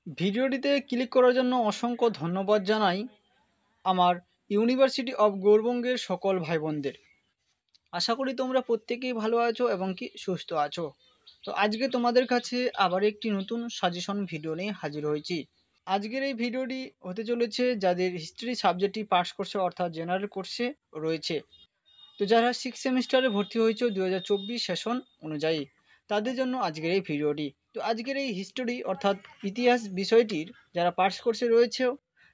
ভিডিওটিতে ক্লিক করার জন্য অসংখ্য ধন্যবাদ জানাই আমার ইউনিভার্সিটি অফ গৌড়বঙ্গের সকল ভাই বোনদের। আশা করি তোমরা প্রত্যেকেই ভালো আছো এবং কি সুস্থ আছো। তো আজকে তোমাদের কাছে আবার একটি নতুন সাজেশন ভিডিও নিয়ে হাজির হয়েছি। আজকের এই ভিডিওটি হতে চলেছে যাদের হিস্ট্রি সাবজেক্টটি পাস করছে অর্থাৎ জেনারেল কোর্সে রয়েছে। তো যারা 6 সেমিস্টারে ভর্তি হয়েছে 2024 সেশন অনুযায়ী তাদের জন্য আজকের এই ভিডিওটি। তো আজকের এই হিস্টোরি অর্থাৎ ইতিহাস বিষয়টির যারা পাস কোর্সে রয়েছে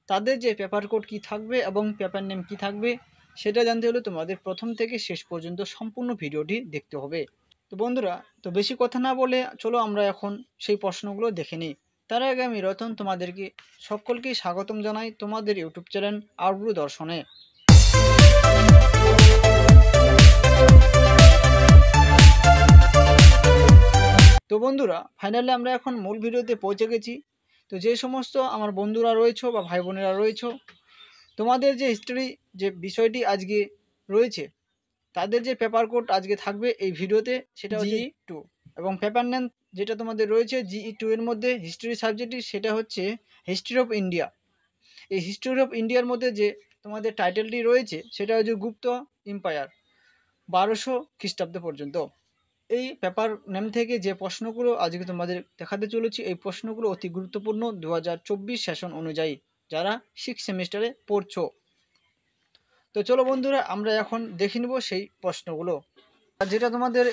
তাদের যে পেপার কোড কী থাকবে এবং পেপার নেম কী থাকবে সেটা জানতে হলে তোমাদের প্রথম থেকে শেষ পর্যন্ত সম্পূর্ণ ভিডিওটি দেখতে হবে। তো বন্ধুরা, তো বেশি কথা না বলে চলো আমরা এখন সেই প্রশ্নগুলো দেখে নিই। তার আগে আমি রতন তোমাদেরকে সকলকেই স্বাগতম জানাই তোমাদের ইউটিউব চ্যানেল আউটব্রু দর্শনে। তো বন্ধুরা, ফাইনালি আমরা এখন মূল ভিডিওতে পৌঁছে গেছি। তো যে সমস্ত আমার বন্ধুরা রয়েছে বা ভাই বোনেরা রয়েছে, তোমাদের যে হিস্ট্রি যে বিষয়টি আজকে রয়েছে তাদের যে পেপার কোড আজকে থাকবে এই ভিডিওতে সেটা হচ্ছে GE2 এবং পেপার নেম যেটা তোমাদের রয়েছে GE2 এর মধ্যে হিস্ট্রি সাবজেক্টটি সেটা হচ্ছে হিস্ট্রি অফ ইন্ডিয়া। এই হিস্ট্রি অফ ইন্ডিয়ার মধ্যে যে তোমাদের টাইটেলটি রয়েছে সেটা হচ্ছে গুপ্ত এম্পায়ার 1200 খ্রিস্টাব্দ পর্যন্ত। এই পেপার নেম থেকে যে প্রশ্নগুলো আজকে তোমাদের দেখাতে চলেছি এই প্রশ্নগুলো অতি গুরুত্বপূর্ণ 2024 সেশন অনুযায়ী যারা 6 সেমিস্টারে পড়ছো। তো চলো বন্ধুরা, আমরা এখন দেখে নেব সেই প্রশ্নগুলো। আর যেটা তোমাদের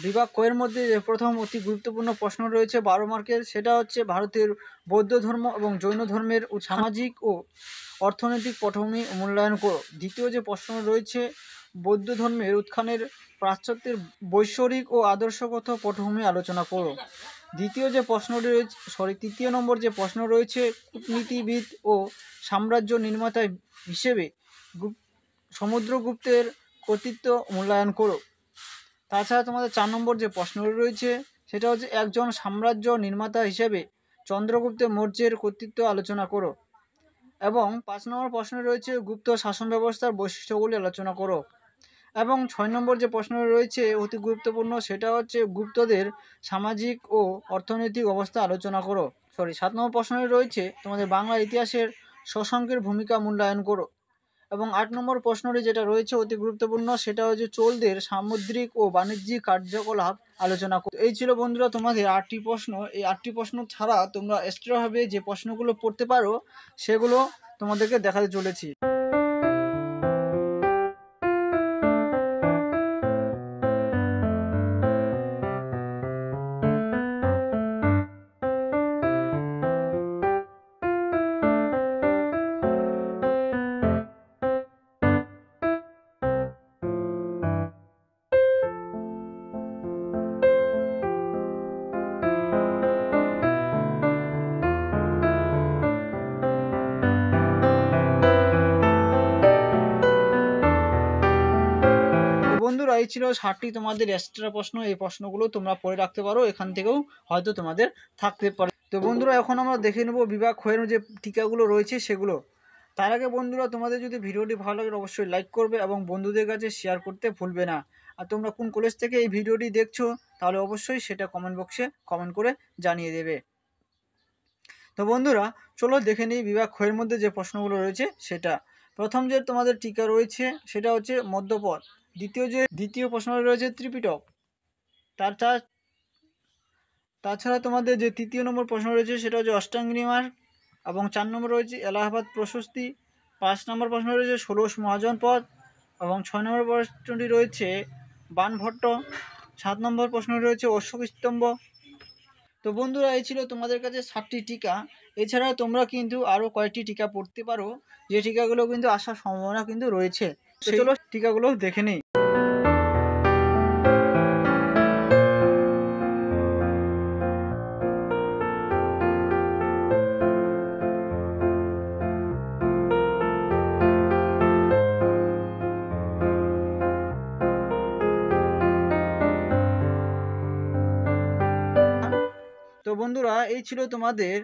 বিভাগ কয়ের মধ্যে যে প্রথম অতি গুরুত্বপূর্ণ প্রশ্ন রয়েছে 12 মার্কের, সেটা হচ্ছে ভারতের বৌদ্ধ ধর্ম এবং জৈন ধর্মের সামাজিক ও অর্থনৈতিক পটভূমি মূল্যায়ন করো। দ্বিতীয় যে প্রশ্ন রয়েছে বৌদ্ধ ধর্মের উত্থানের পাশ্চাত্যের বৈশ্বরিক ও আদর্শগত পটভূমি আলোচনা করো। তৃতীয় নম্বর যে প্রশ্ন রয়েছে কূটনীতিবিদ ও সাম্রাজ্য নির্মাতা হিসেবে সমুদ্রগুপ্তের কর্তৃত্ব মূল্যায়ন করো। তাছাড়া তোমাদের 4 নম্বর যে প্রশ্ন রয়েছে সেটা হচ্ছে একজন সাম্রাজ্য নির্মাতা হিসেবে চন্দ্রগুপ্ত মৌর্যের কর্তৃত্ব আলোচনা করো। এবং 5 নম্বর প্রশ্ন রয়েছে গুপ্ত শাসন ব্যবস্থার বৈশিষ্ট্যগুলি আলোচনা করো। এবং 6 নম্বর যে প্রশ্ন রয়েছে অতি গুরুত্বপূর্ণ সেটা হচ্ছে গুপ্তদের সামাজিক ও অর্থনৈতিক অবস্থা আলোচনা করো। 7 নম্বর প্রশ্ন রয়েছে তোমাদের বাংলা ইতিহাসের শশাঙ্কের ভূমিকা মূল্যায়ন করো। এবং 8 নম্বর প্রশ্নটি যেটা রয়েছে অতি গুরুত্বপূর্ণ সেটা হচ্ছে চোলদের সামুদ্রিক ও বাণিজ্যিক কার্যকলাপ আলোচনা করো। এই ছিল বন্ধুরা তোমাদের 8টি প্রশ্ন। এই 8টি প্রশ্ন ছাড়া তোমরা এক্সট্রাভাবে যে প্রশ্নগুলো পড়তে পারো সেগুলো তোমাদেরকে দেখাতে চলেছি। বন্ধুরা, এই ছিল 60টি তোমাদের এক্সট্রা প্রশ্ন। এই প্রশ্নগুলো তোমরা পড়ে রাখতে পারো, এখান থেকেও হয়তো তোমাদের থাকতে পারে। তো বন্ধুরা, এখন আমরা দেখে নেব বিভাগ ক্ষয়ের যে টিকাগুলো রয়েছে সেগুলো। তার আগে বন্ধুরা, তোমাদের যদি ভিডিওটি ভালো লাগে অবশ্যই লাইক করবে এবং বন্ধুদের কাছে শেয়ার করতে ভুলবে না। আর তোমরা কোন কলেজ থেকে এই ভিডিওটি দেখছো তাহলে অবশ্যই সেটা কমেন্ট বক্সে কমেন্ট করে জানিয়ে দেবে। তো বন্ধুরা, চলো দেখে নিই বিভাগ ক্ষয়ের মধ্যে যে প্রশ্নগুলো রয়েছে সেটা। প্রথম যে তোমাদের টিকা রয়েছে সেটা হচ্ছে মধ্যপদ। দ্বিতীয় প্রশ্ন রয়েছে ত্রিপিটক। তাছাড়া তোমাদের যে 3 নম্বর প্রশ্ন রয়েছে সেটা হচ্ছে অষ্টাঙ্গিনী মার্গ এবং 4 নম্বর রয়েছে এলাহাবাদ প্রশস্তি। 5 নম্বর প্রশ্ন রয়েছে ষোড়শ মহাজনপদ এবং 6 নম্বর প্রশ্নটি রয়েছে বাণভট্ট। 7 নম্বর প্রশ্ন রয়েছে অশোক স্তম্ভ। তো বন্ধুরা, এই ছিল তোমাদের কাছে 7টি টিকা। এছাড়া তোমরা কিন্তু আরও কয়েকটি টিকা পড়তে পারো যে টিকাগুলো কিন্তু আসার সম্ভাবনা কিন্তু রয়েছে। চলো টিকাগুলো দেখে নিই। তো বন্ধুরা, এই ছিল তোমাদের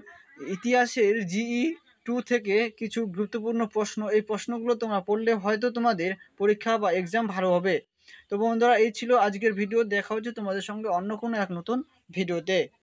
ইতিহাসের GE2 থেকে কিছু গুরুত্বপূর্ণ প্রশ্ন। এই প্রশ্নগুলো তোমরা পড়লে হয়তো তোমাদের পরীক্ষা বা এক্সাম ভালো হবে। তো বন্ধুরা, এই ছিল আজকের ভিডিও। দেখা হচ্ছে তোমাদের সঙ্গে অন্য কোনো এক নতুন ভিডিওতে।